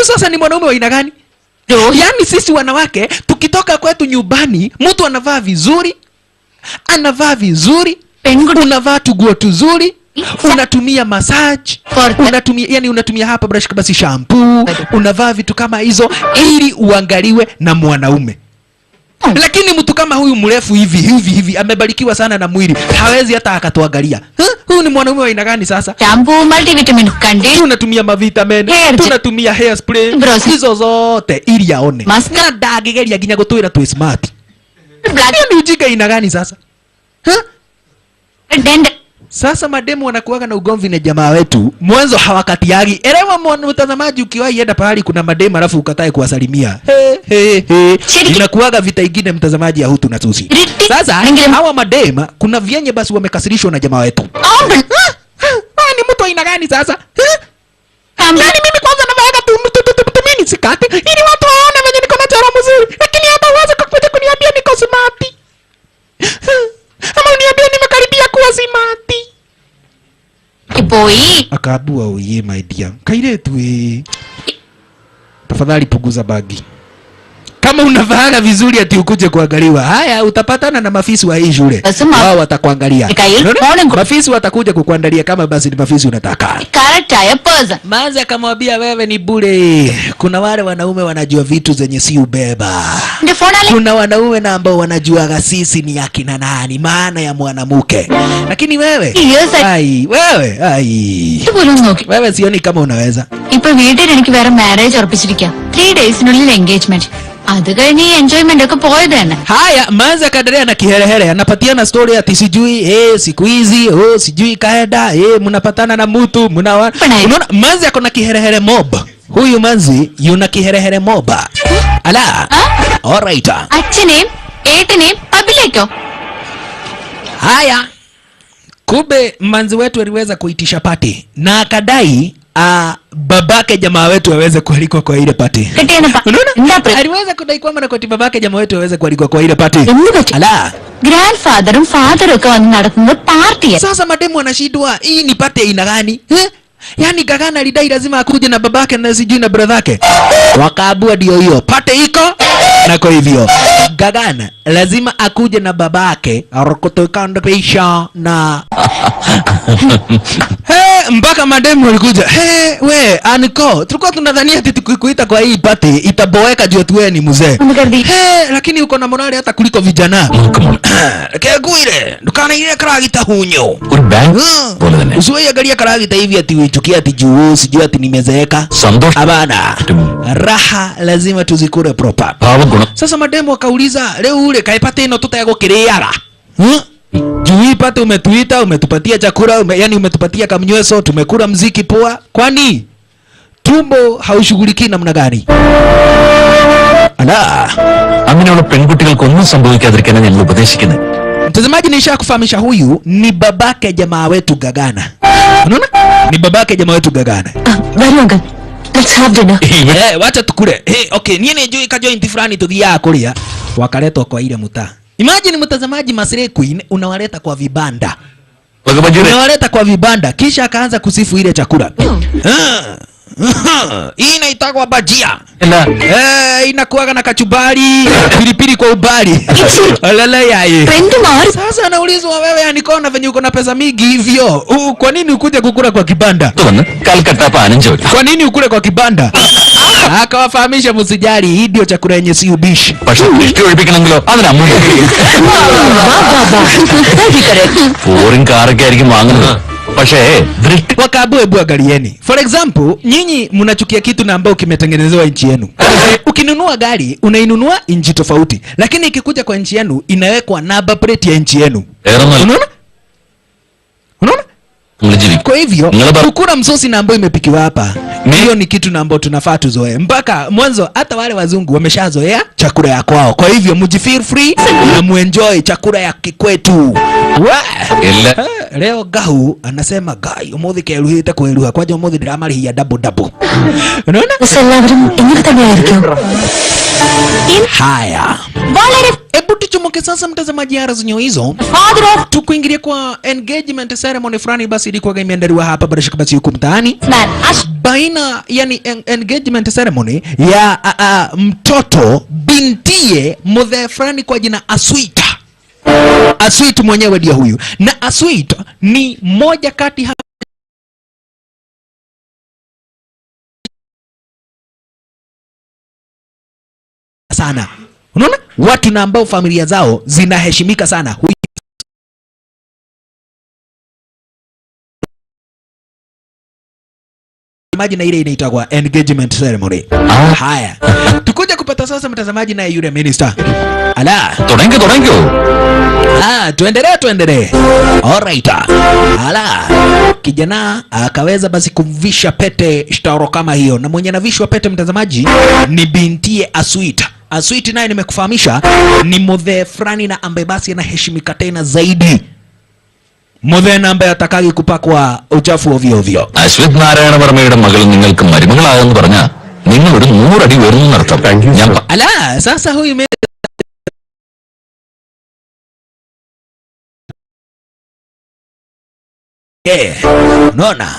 sasa ni mwanaume wa aina gani? Yaani sisi wanawake tukitoka kwetu nyumbani, mtu anavaa vizuri, unavaa tuguo tuzuri, unatumia massage, unatumia hapa brush basi shampoo, unavaa vitu kama hizo ili uangaliwe na mwanaume. Lakini mtu kama huyu mrefu hivi amebarikiwa sana na mwili, hawezi hata akatuangalia. Huyu ni mwanaume wa aina gani sasa? Shampoo, multivitamin content, tunatumia mavitamin, tunatumia hairspray, hizo zote ili aone. Na ndagegeria ginya gutwira tu smart. Ni ujinga aina gani sasa? Sasa mademu wanakuwaga na ugomvi na jamaa wetu, mwanzo hawakatiagi. Elewa mtazamaji, ukiwahi enda pahali kuna mademu alafu ukatae kuwasalimia, inakuwaga vita ingine mtazamaji ya Hutu na Tutsi. Sasa hawa madema kuna vyenye basi wamekasirishwa na jamaa wetu. Ni mtu aina gani sasa? Yaani mimi kwanza navaaga tu mini sikati ili watu waone venye niko na chara mzuri, lakini hata uweze kukuja kuniambia niko smart. Ama uniambia nimekaribia kuwa smart. Ipoi Akabua uye my dear. Kairetu tafadhali punguza bagi. Kama unavaaga vizuri ati ukuje kuangaliwa, haya utapatana na mafisi wa hii shule. Wao watakuangalia. Mafisi watakuja kukuandalia kama basi ni mafisi unataka. Maanza akamwambia wewe ni bure. Kuna wale wanaume wanajua vitu zenye si ubeba. Kuna wanaume na ambao wanajua sisi ni akina nani, maana ya mwanamke. Lakini wewe, wewe sioni kama unaweza. Ipo വീട്ടിൽ എനിക്ക് വേറെ marriage ഉറപ്പിച്ചിരിക്കാം. 3 days-നുള്ളിൽ engagement. അത് കഴിഞ്ഞ് enjoyment ഒക്കെ പോയത് തന്നെ. Haya, Manza kaendelea na kiherehere, anapatiana story ati sijui siku hizi sijui kaeda mnapatana na mtu unaona Manza ako na kiherehere mob. Huyu Manzi yuna kiherehere mob. Ala. Alright. അച്ഛനെയും ഏട്ടനെയും പബ്ബിലേക്കോ? Haya. Kumbe Manzi wetu aliweza kuitisha party na akadai babake jamaa wetu aweze kualikwa kwa ile party. Unaona? Aliweza kudai kwamba na kwa babake jamaa wetu aweze kualikwa kwa ile party. Ala. Grandfather father ഒക്കെ വന്ന് നടത്തുന്ന party. Sasa mademu anashindwa, hii ni party aina gani? Yaani Gagana alidai lazima akuje na babake na sijui na brother yake. Wakaabua ndio hiyo. Party iko na kwa hivyo Gagana lazima akuje na babake arokotokanda pisha na mpaka mademu walikuja. We aniko tulikuwa tunadhania ati tukikuita kwa hii party itaboeka juu wewe ni mzee. Lakini uko na morale hata kuliko vijana. Kegwire dukana ile karagita hunyo usiwe angalia karagita hivi ati uichukia ati juu sijui ati nimezeeka. Abana raha lazima tuzikure proper. Sasa mademu wakauliza leo ule kaipate ino tutayagokiriaga. Juu pate umetuita, umetupatia chakula, yani umetupatia kamnyweso, tumekula mziki poa. Kwani tumbo haushuguliki namna gani? Ala. Amina പെൺകുട്ടികൾക്ക് ഒന്നും സംഭവിക്കാതിരിക്കാൻ ഞാൻ ഉപദേശിക്കുന്നു. Mtazamaji nisha kufahamisha huyu ni babake jamaa wetu Gagana. Unaona? Ni babake jamaa wetu Gagana. Baruanga. Let's have dinner. Wacha tukule. Okay, niene juu ikajoint fulani tudhia kulia. Wakaletwa kwa ile mtaa. Imagine mtazamaji, Masire Queen unawaleta kwa vibanda. Unawaleta kwa vibanda kisha akaanza kusifu ile chakula. Hii inaitwa bajia. Inakuwa na kachumbari, pilipili kwa ubali. Alala yaye. Sasa anaulizwa wewe anikona venye uko na pesa mingi hivyo. Kwa nini ukuje kukula kwa kibanda? Kwa nini ukule kwa kibanda? Akawafahamisha msijali, hii ndio chakula yenye si ubishi. Wakaabue galieni. For example, nyinyi mnachukia kitu na ambao kimetengenezewa nchi yenu. Ukinunua gari, unainunua nchi tofauti. Lakini ikikuja kwa nchi yenu, inawekwa number plate ya nchi yenu. Unaona? Unaona? Kwa hivyo, kukula msosi na ambao imepikiwa hapa, hiyo ni kitu na ambao tunafaa tuzoe. Mpaka mwanzo hata wale wazungu wameshazoea chakula ya kwao. Kwa hivyo mjifeel free na muenjoy chakula ya kikwetu. Leo Gahu anasema gai umuthi keruhite kweruha kwaje umuthi ndiramarihia double. Unaona? Haya. Hebu tuchomoke Okay, sasa mtazamaji, hara zenyewe hizo tukuingilia kwa engagement ceremony fulani basi ilikuwa imeandaliwa hapa bila shaka basi huko mtaani baina, yani engagement ceremony ya mtoto bintie mzee fulani kwa jina Aswita. Aswita mwenyewe ndio huyu, na Aswita ni moja kati sana, unaona watu na ambao familia zao zinaheshimika sana. Huyu maji na ile inaitwa engagement ceremony. Haya, tukuja kupata sasa mtazamaji na yule minister. Ala, tuendelee. Alright. Ala, kijana akaweza basi kumvisha pete shtaro kama hiyo, na mwenye anavishwa pete mtazamaji ni bintie Aswita. Aswita naye nimekufahamisha ni mzee fulani na ambaye basi anaheshimika tena zaidi. Mzee na ambaye atakagi kupakwa uchafu ovyo ovyo. Aswita Narayana Varmayude magal ningalku marimagalaganu paranja ningal 100 adi varunu nartham. Ala, sasa huyu nona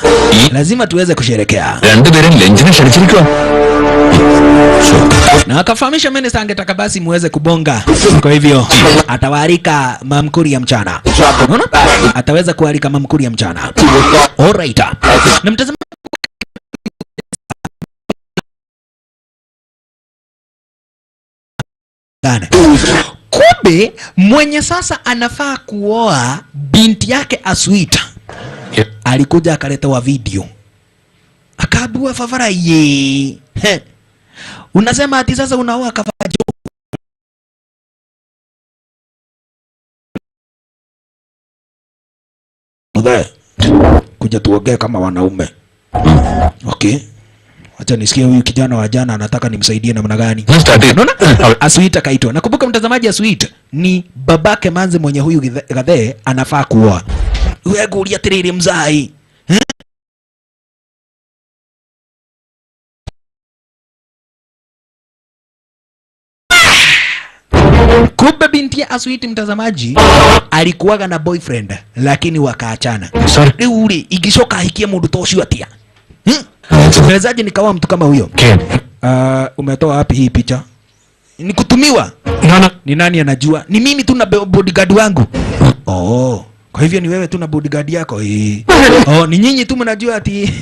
lazima tuweze kusherekea. Rendu beren lenjini shadichirikwa. Na akafahamisha minister angetaka basi muweze kubonga. Kwa hivyo atawaalika mamkuri ya mchana. Unaona? Ataweza kualika mamkuri ya mchana. Alright. Na mtazama kumbe mwenye sasa anafaa kuoa binti yake Aswita alikuja akaletewa video. Akaambiwa Favara ye. Unasema ati sasa unaoa Kavajo. Kuja tuongee kama wanaume. Okay. Acha nisikie huyu kijana wa jana anataka nimsaidie namna gani. Unaona? Aswita kaitwa. Nakumbuka mtazamaji, Aswita ni babake manzi mwenye huyu Gathe anafaa kuoa. Wewe gulia tiriri mzai. Kumbe binti ya Aswita mtazamaji alikuwaga na boyfriend lakini wakaachana. Ule igishoka hikie mundu toshio atia. Mwezaji nikawa mtu kama huyo. Umetoa wapi hii picha? Ni kutumiwa. Ni nani anajua? Ni mimi tu na bodyguard wangu. Oh, kwa hivyo ni wewe tu na bodyguard yako. Oh, ni nyinyi tu mnajua ati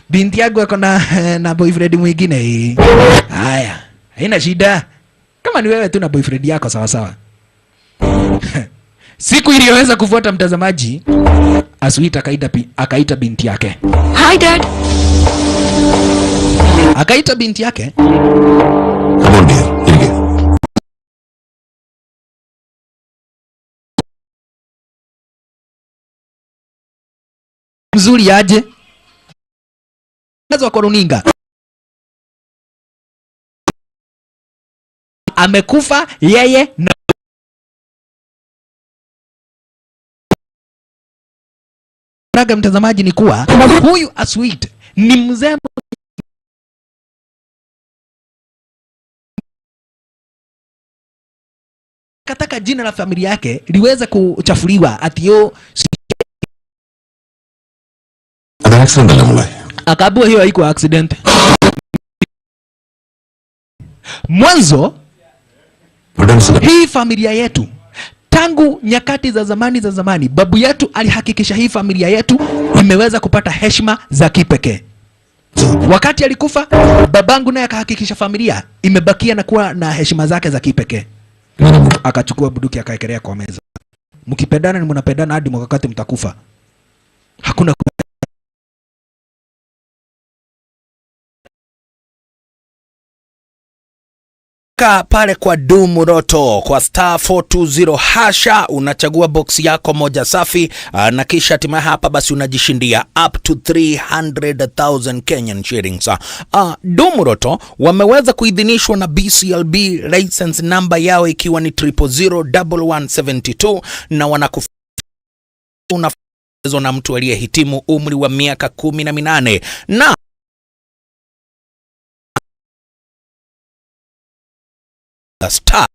binti yangu ako na boyfriend mwingine. Haya, haina shida. Kama ni wewe tu na boyfriend yako sawa sawa. Siku iliyoweza kufuata mtazamaji, Aswita akaita binti yake. Hi dad. Akaita binti yake. Come on dear. Mzuri aje? Nazo kwa runinga. Amekufa yeye na raga mtazamaji ni kuwa huyu Aswita ni mzee kataka jina la familia yake liweze kuchafuliwa atio akaabua hiyo haikuwa accident. Mwanzo hii familia yetu tangu nyakati za zamani babu yetu alihakikisha hii familia yetu imeweza kupata heshima za kipekee. Wakati alikufa babangu naye akahakikisha familia imebakia na kuwa na heshima zake za kipekee. Akachukua bunduki akaekelea kwa meza. Mkipendana ni mnapendana hadi wakati mtakufa. Hakuna pale kwa Dumoroto kwa star 420 hasha, unachagua box yako moja safi, na kisha hatimaye hapa basi unajishindia up to 300,000 Kenyan shillings. Dumoroto wameweza kuidhinishwa na BCLB, license number yao ikiwa ni 0001172, na wanakufunza na mtu aliyehitimu umri wa miaka 18 na star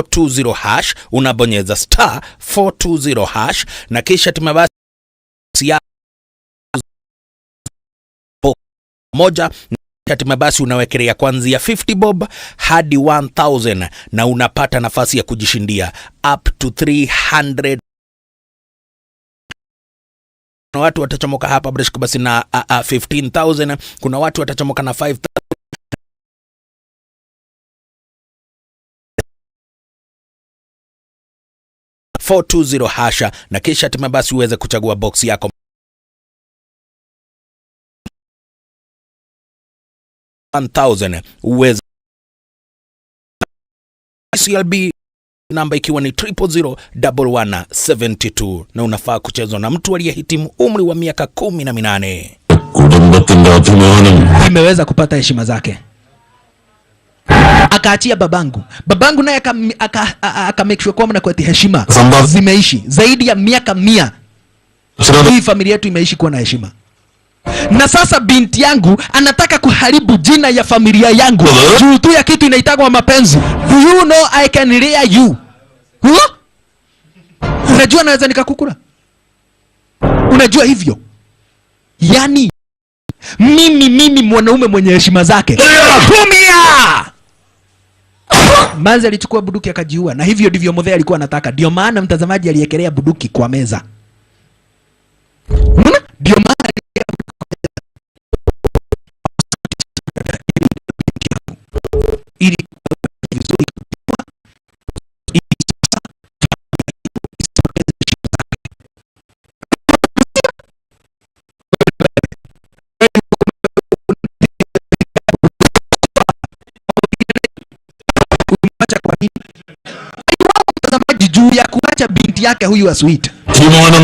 420 hash, unabonyeza star 420 hash na kisha tumebasi ya moja hatima basi unawekelea kuanzia 50 bob hadi 1000 na unapata nafasi ya kujishindia up to 300. Kuna watu watachomoka hapa basi na 15,000, kuna watu watachomoka na 5,000. 420 hasha na kisha hatima basi uweze kuchagua box yako 1000 uweze CLB namba ikiwa ni 0001172 na unafaa kuchezwa na mtu aliyehitimu umri wa miaka 18. Imeweza kupata heshima zake. Akaachia babangu naye aka make sure kwamba na kwa heshima zimeishi zaidi ya miaka 100. Hii familia yetu imeishi kuwa na heshima. Na sasa binti yangu anataka kuharibu jina ya familia yangu juu tu ya kitu inaitagwa mapenzi. Do you know I can rear you? Unajua naweza nikakukula? Unajua hivyo? Yani mimi mwanaume mwenye heshima zake. Tumia! Manzi alichukua buduki akajiua, na hivyo ndivyo Muthee alikuwa anataka. Ndio maana mtazamaji aliekelea buduki kwa meza. Ndio maana ili vizuri juu ya kuacha binti yake huyu wa sweet.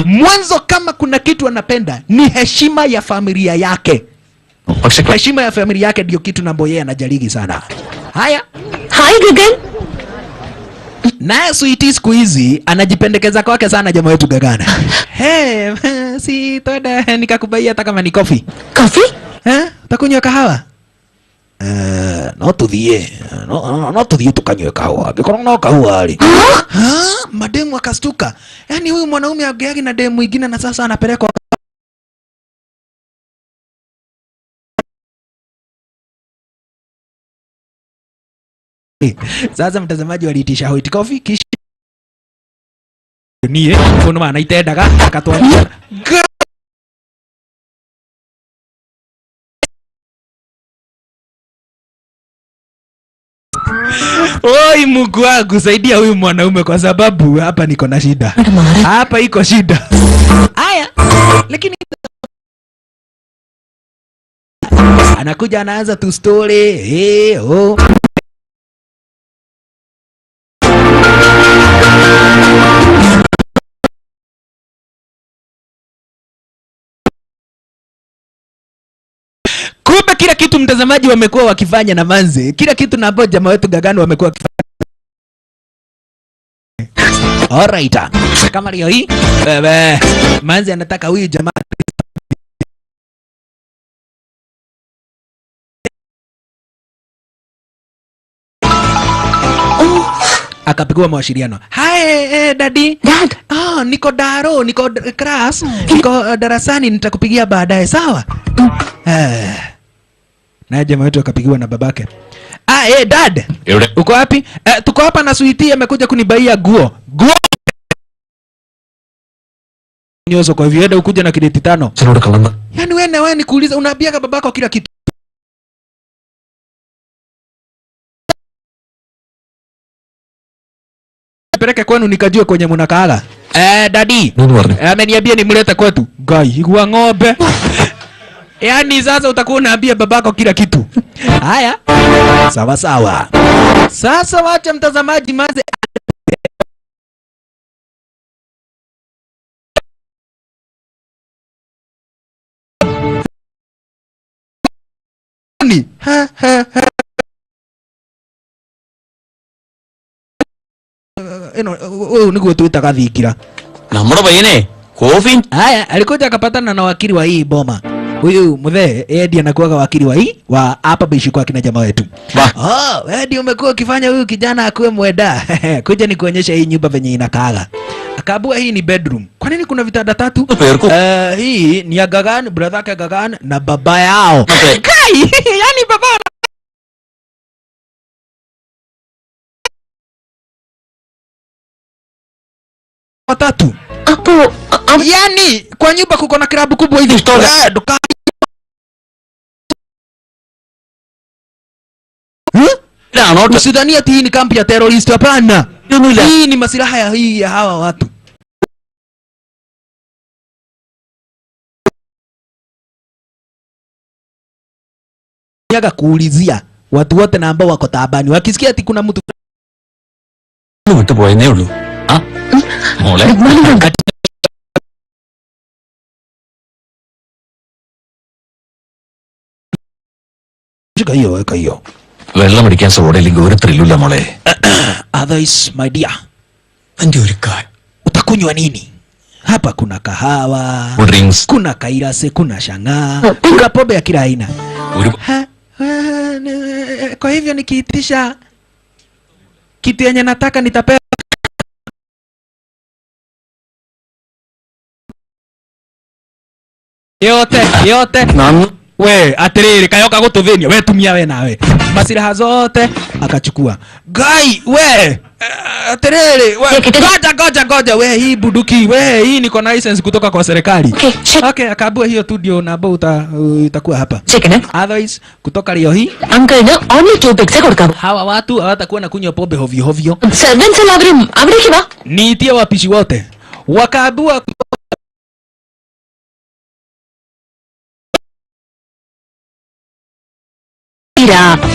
Mwanzo kama kuna kitu anapenda ni heshima ya familia yake. Heshima ya familia yake ndio kitu nambo yeye anajaligi sana. Haya. Hi Gagan. Naye Sweetie siku hizi anajipendekeza kwake sana jamaa wetu Gagana. Hey, si toda nikakubaia hata kama ni coffee. Coffee? Utakunywa kahawa? No tuthie tukanywe kahawa. Gikoro no kahawa ali. Mademu akastuka. Yaani huyu mwanaume ageagi na demu mwingine na sasa anapelekwa sasa mtazamaji waliitisha hot coffee kisha nie kuna maana itendaga akatwania oi Mungu wangu saidia huyu mwanaume kwa sababu hapa niko na shida. Hapa iko shida. Haya lakini anakuja anaanza tu story kumbe kila kitu mtazamaji wamekuwa wakifanya na Manze. Kila kitu na hapo jamaa wetu Gagano wamekuwa wakifanya. Alright. Kama leo hii Manze anataka huyu jamaa akapigwa mawasiliano. Hi daddy. Dad. Niko daro, niko class, niko darasani, nitakupigia baadaye sawa? Na jamaa wetu akapigiwa na babake. Dad. Uko wapi? Tuko hapa na Sweetie amekuja kunibaia guo. Nyoso kwa hivyo ukuja na kideti 5. Yaani wewe nikuuliza unaambiaga babako kila kitu. Peleke kwenu nikajue kwenye mnakaaga. Daddy. Ameniambia nimlete kwetu. Gai, huwa ng'ombe. Yaani sasa utakuwa unaambia babako kila kitu. Haya. Sawa sawa. Sasa wacha mtazamaji Manze niguo twitaga thikira. Namura bayene coffee. Haya alikuja akapatana na wakili wa hii boma. Huyu mzee Eddie anakuwa wakili wa hapa bishi kwa kina jamaa wetu. Eddie umekuwa ukifanya huyu kijana akuwe mweda. Kuja nikuonyesha hii nyumba venye inakaaga. Akaambua hii ni bedroom. Kwa nini kuna vitanda 3? Hii ni ya Gagan, brother yake Gagan na baba yao. Kai, yani baba watatu. Yani kwa nyumba kuko na klabu kubwa hivi. Usidhania ati hii ni kampi ya terrorist, hapana. Hii ni masilaha ya hawa watu. Yaga kuulizia watu wote na ambao wako taabani wakisikia ati kuna mtu വിട്ടു പോയെന്നേ ഉള്ളൂ. മോളെ kayo. വെള്ളം അടിക്കാൻ സോഡയില്ലെങ്കിൽ ഒരു ത്രില്ലില്ല മോളെ. Otherwise my dear, utakunywa nini? Hapa kuna kahawa, drinks, kuna kairase, kuna shang'aa, kuna pombe ya kila aina. Kwa hivyo nikiitisha kitu yenye nataka nitapewa. Yote. We, atiriri kayoka gututhenia we tumia we nawe. Masiraha zote akachukua. Gai, we. Atiriri, we. Goja we, hii buduki, we, hii niko na license kutoka kwa serikali. Okay, akaambua hiyo tu ndio na itakuwa hapa. Otherwise kutoka leo hii uncle na only 2 pics kodukam. Hawa watu hawatakuwa na kunywa pombe hovyo. Servants എല്ലാവരും അവിടേക്ക് വാ. Niitie wapishi wote. Wakaambua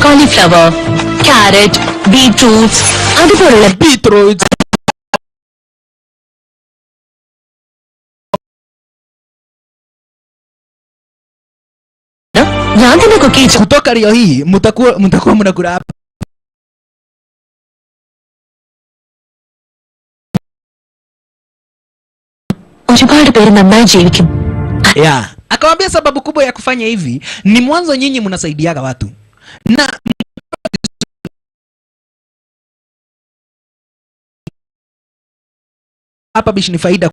cauliflower, carrot, beetroots, അതുപോലുള്ള beetroots. ഞാൻ തന്നെ കുക്ക് ചെയ്തു. Kutoka leo hii mtakuwa mnakula hapa. ഒരുപാട് പേര് നന്നായി ജീവിക്കും. Yeah. Akamwambia sababu kubwa ya kufanya hivi ni mwanzo nyinyi mnasaidiaga watu. Na hapa bishi ni faida